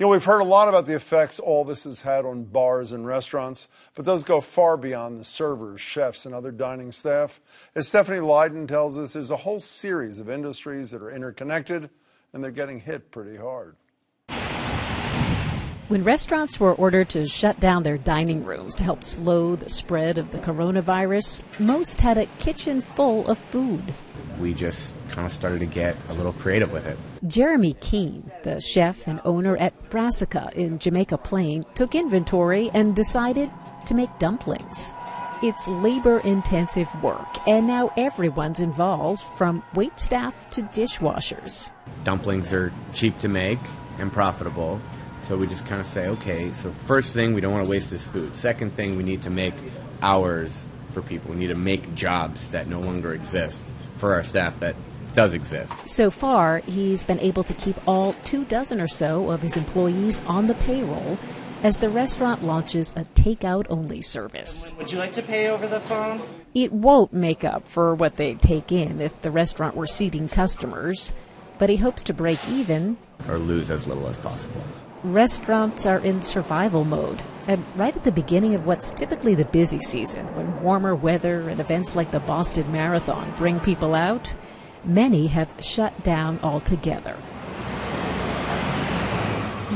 We've heard a lot about the effects all this has had on bars and restaurants, but those go far beyond the servers, chefs, and other dining staff. As Stephanie Leydon tells us, there's a whole series of industries that are interconnected, and they're getting hit pretty hard. When restaurants were ordered to shut down their dining rooms to help slow the spread of the coronavirus, most had a kitchen full of food. We just kind of started to get a little creative with it. Jeremy Keene, the chef and owner at Brassica in Jamaica Plain, took inventory and decided to make dumplings. It's labor-intensive work, and now everyone's involved, from waitstaff to dishwashers. Dumplings are cheap to make and profitable. So we just kind of say, okay, so first thing, we don't want to waste this food. Second thing, we need to make hours for people. We need to make jobs that no longer exist for our staff that does exist. So far, he's been able to keep all 24 or so of his employees on the payroll as the restaurant launches a takeout-only service. Would you like to pay over the phone? It won't make up for what they'd take in if the restaurant were seating customers, but he hopes to break even or lose as little as possible. Restaurants are in survival mode, and right at the beginning of what's typically the busy season, when warmer weather and events like the Boston Marathon bring people out, many have shut down altogether.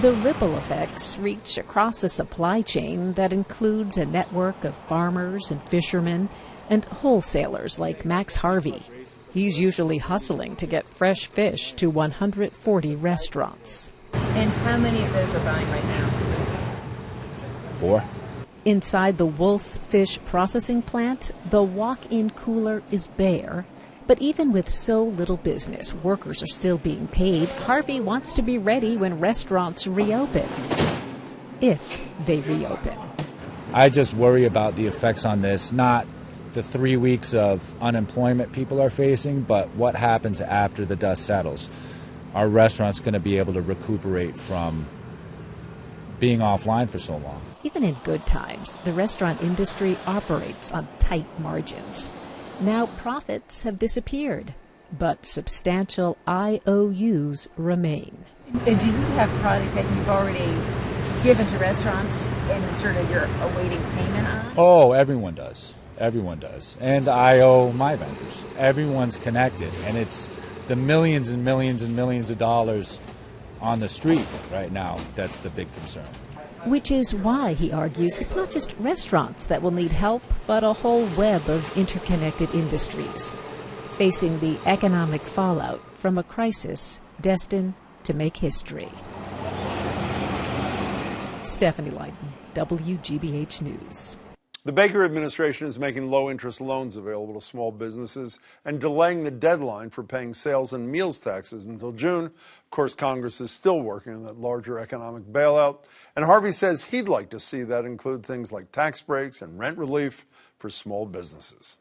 The ripple effects reach across a supply chain that includes a network of farmers and fishermen and wholesalers like Max Harvey. He's usually hustling to get fresh fish to 140 restaurants. And how many of those are buying right now? 4. Inside the Wolf's Fish Processing Plant, the walk-in cooler is bare. But even with so little business, workers are still being paid. Harvey wants to be ready when restaurants reopen. If they reopen. I just worry about the effects on this, not the 3 weeks of unemployment people are facing, but what happens after the dust settles. Our restaurant's going to be able to recuperate from being offline for so long. Even in good times, the restaurant industry operates on tight margins. Now profits have disappeared, but substantial IOUs remain. And do you have product that you've already given to restaurants and sort of you're awaiting payment on? Oh, everyone does. Everyone does. And I owe my vendors. Everyone's connected, and it's the millions and millions and millions of dollars on the street right now that's the big concern. Which is why, he argues, it's not just restaurants that will need help, but a whole web of interconnected industries facing the economic fallout from a crisis destined to make history. Stephanie Leydon, WGBH News. The Baker administration is making low-interest loans available to small businesses and delaying the deadline for paying sales and meals taxes until June. Of course, Congress is still working on that larger economic bailout. And Harvey says he'd like to see that include things like tax breaks and rent relief for small businesses.